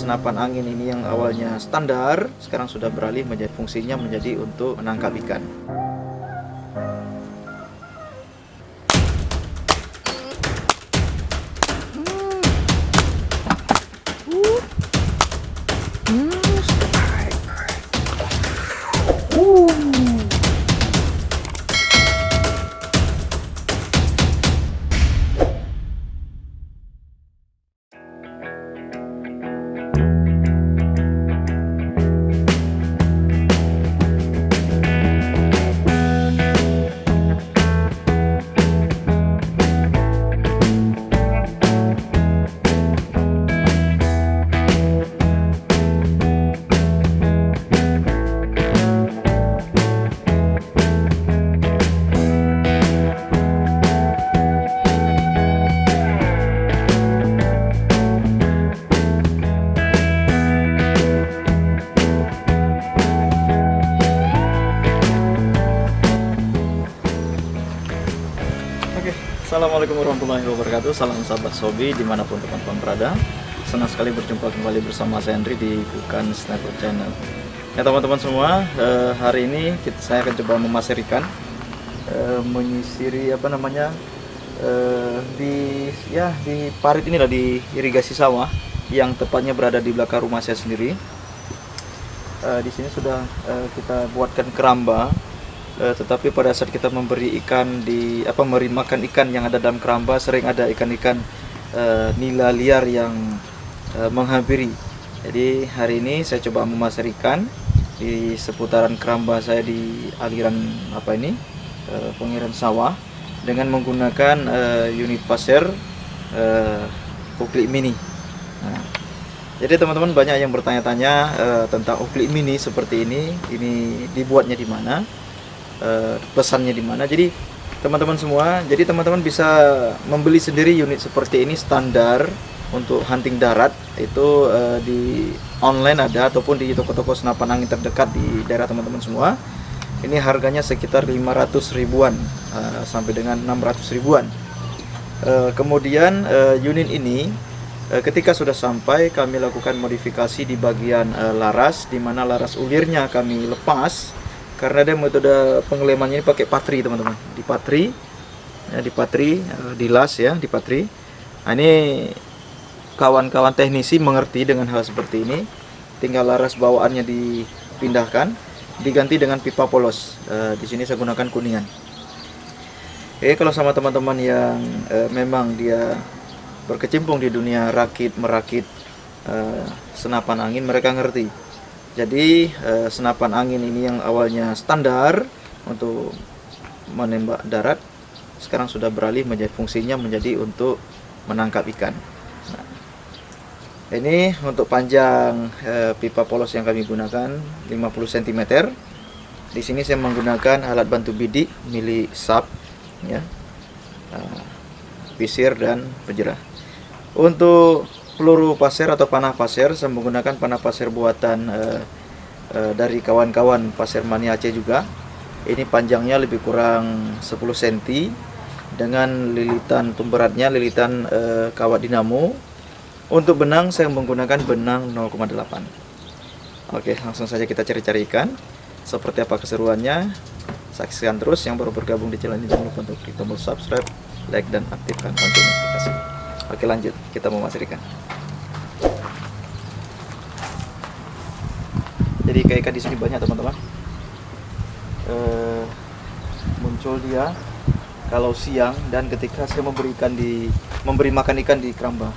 senapan angin ini yang awalnya standar, sekarang sudah beralih menjadi fungsinya menjadi untuk menangkap ikan. Assalamualaikum warahmatullahi wabarakatuh. Salam sahabat hobi dimanapun teman-teman berada. Senang sekali berjumpa kembali bersama saya Andri di Bukan Sniper Channel. Ya teman-teman semua, hari ini saya akan coba memasir ikan, menyisiri di parit inilah, di irigasi sawah yang tepatnya berada di belakang rumah saya sendiri. Di sini sudah kita buatkan keramba. Tetapi pada saat kita memberi ikan memberi makan ikan yang ada dalam keramba, sering ada ikan-ikan nila liar yang menghampiri. Jadi hari ini saya coba memasir ikan di seputaran keramba saya di aliran pengairan sawah dengan menggunakan unit pasir Oakley Mini. Nah, jadi teman-teman banyak yang bertanya-tanya tentang Oakley Mini seperti ini dibuatnya di mana? Pesannya di mana. Jadi teman-teman semua, teman-teman bisa membeli sendiri unit seperti ini standar untuk hunting darat itu di online ada, ataupun di toko-toko senapan angin terdekat di daerah teman-teman semua. Ini harganya sekitar 500 ribuan sampai dengan 600 ribuan. Kemudian unit ini ketika sudah sampai, kami lakukan modifikasi di bagian laras, di mana laras ulirnya kami lepas karena dia metode pengelemannya ini pakai patri teman-teman, dilas ya, di patri. Nah, ini kawan-kawan teknisi mengerti dengan hal seperti ini. Tinggal laras bawaannya dipindahkan, diganti dengan pipa polos. Di sini saya gunakan kuningan. Kalau sama teman-teman yang memang dia berkecimpung di dunia merakit senapan angin, mereka ngerti. Jadi senapan angin ini yang awalnya standar untuk menembak darat, sekarang sudah beralih menjadi fungsinya menjadi untuk menangkap ikan. Nah, ini untuk panjang pipa polos yang kami gunakan 50 cm. Di sini saya menggunakan alat bantu bidik milik SAP, ya, pisir dan penjerah. Untuk peluru pasir atau panah pasir, saya menggunakan panah pasir buatan dari kawan-kawan Pasir Mania Aceh juga. Ini panjangnya lebih kurang 10 cm dengan lilitan tumberatnya, lilitan kawat dinamo. Untuk benang saya menggunakan benang 0,8. Oke, langsung saja kita cari-cari ikan. Seperti apa keseruannya, saksikan terus. Yang baru bergabung di channel ini jangan lupa untuk klik tombol subscribe, like, dan aktifkan lonceng notifikasi. Oke, lanjut, kita memasir ikan. Jadi ikan di sini banyak teman-teman. Muncul dia kalau siang dan ketika saya memberi makan ikan di keramba.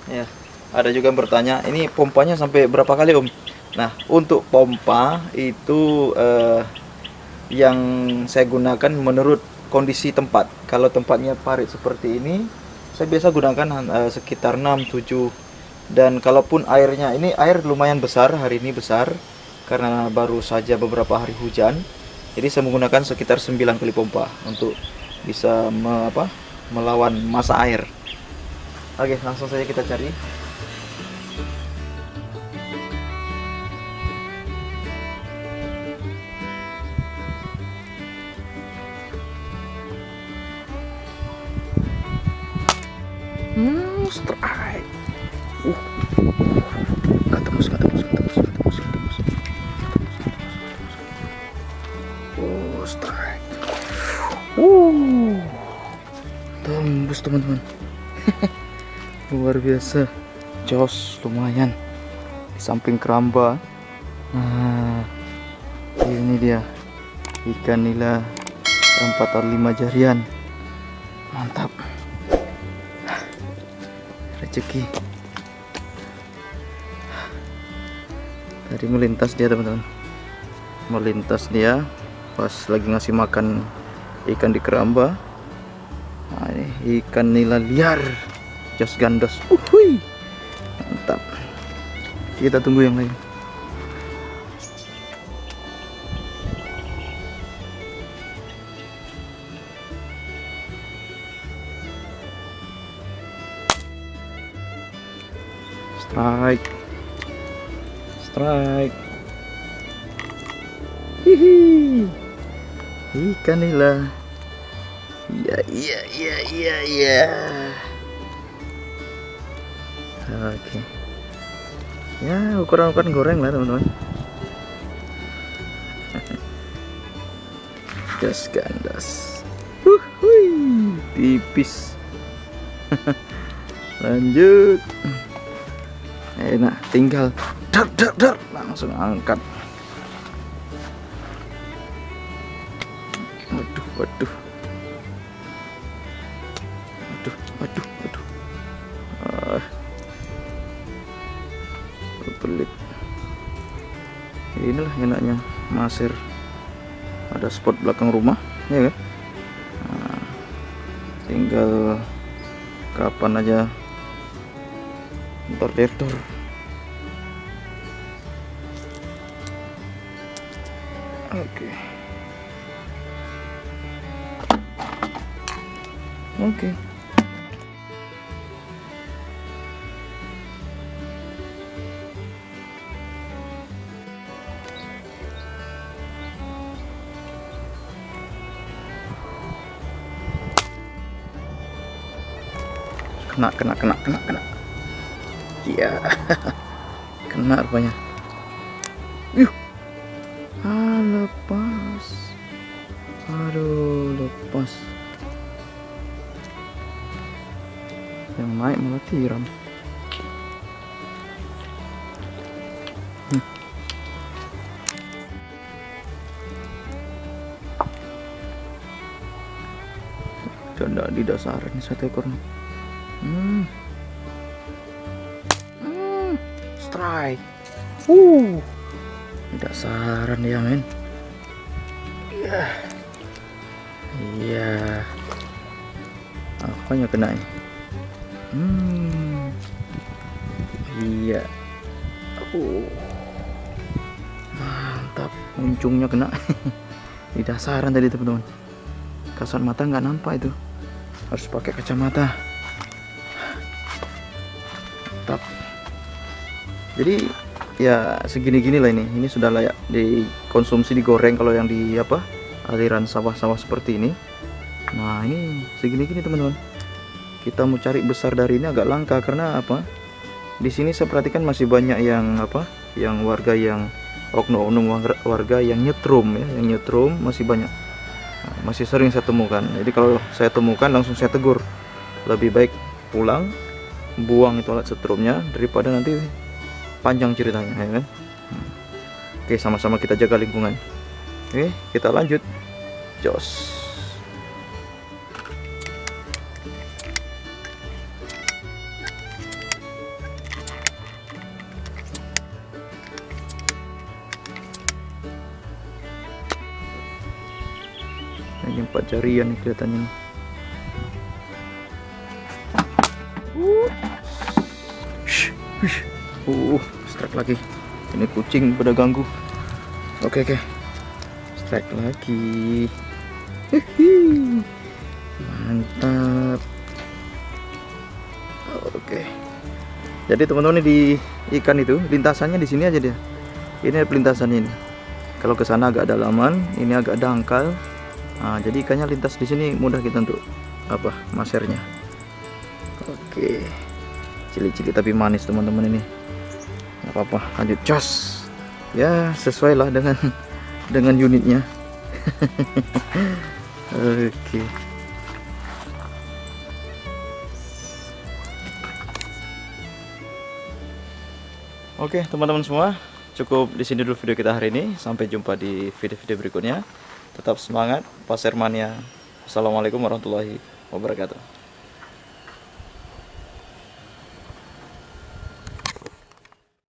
Ya, ada juga yang bertanya, ini pompanya sampai berapa kali Om? Nah, untuk pompa itu yang saya gunakan menurut kondisi tempat. Kalau tempatnya parit seperti ini, saya biasa gunakan sekitar 6-7. Dan kalaupun air lumayan besar, hari ini besar karena baru saja beberapa hari hujan. Jadi saya menggunakan sekitar 9 kali pompa untuk bisa melawan massa air. Oke, langsung saja kita cari. Strike. Nggak tembus. Oh, strike. Tembus teman-teman. Luar biasa. Jos, lumayan. Di samping keramba. Nah, ini dia ikan nila 4 atau 5 jarian. Mantap. Rezeki. Tadi melintas dia teman-teman, melintas dia pas lagi ngasih makan ikan di keramba. Nah, ini ikan nila liar jos gandos. Mantap. Kita tunggu yang lain. Strike. Hihi. Ikan nila. Iya. Oke. Ya, ukuran goreng lah teman-teman. Gas gandas. Tipis. Lanjut. Enak, tinggal dar langsung angkat. Waduh. Pelit. Inilah enaknya masir. Ada spot belakang rumah, ya kan? Nah, tinggal kapan aja der. Oke. Kena. Iya. Kena rupanya. Lepas. Aduh, lepas. Yang naik malah tiram. Ada di dasaran satu ekor nih. Strike. Di dasaran ya men. Iya. Apanya kena ini? Iya. Mantap, muncungnya kena. Di dasaran tadi teman-teman. Kasat mata nggak nampak itu, harus pakai kacamata. Mantap. Jadi ya segini-gini lah ini sudah layak dikonsumsi, digoreng kalau yang di aliran sawah-sawah seperti ini. Nah ini segini-gini teman-teman. Kita mau cari besar dari ini agak langka karena di sini saya perhatikan masih banyak yang yang warga yang oknum warga yang nyetrum ya, yang nyetrum masih banyak. Nah, masih sering saya temukan. Jadi kalau saya temukan langsung saya tegur. Lebih baik pulang, buang itu alat setrumnya daripada nanti panjang ceritanya ya kan. Oke, sama-sama kita jaga lingkungan. Oke, kita lanjut. Jos. Ini 4 jarian nih kelihatannya nih. Strike lagi. Ini kucing pada ganggu. Oke. strike lagi. Hihi. Mantap. Oke. Jadi teman-teman, di ikan itu lintasannya di sini aja dia. Ini lintasannya ini. Kalau ke sana agak dalaman, ini agak dangkal. Nah, jadi ikannya lintas di sini, mudah kita untuk masernya. Oke. Cili-cili tapi manis teman-teman ini. Nggak apa-apa, lanjut jos. Ya, sesuai lah dengan unitnya. Oke. Oke, teman-teman semua, cukup di sini dulu video kita hari ini. Sampai jumpa di video-video berikutnya. Tetap semangat, Pasir Mania. Assalamualaikum warahmatullahi wabarakatuh.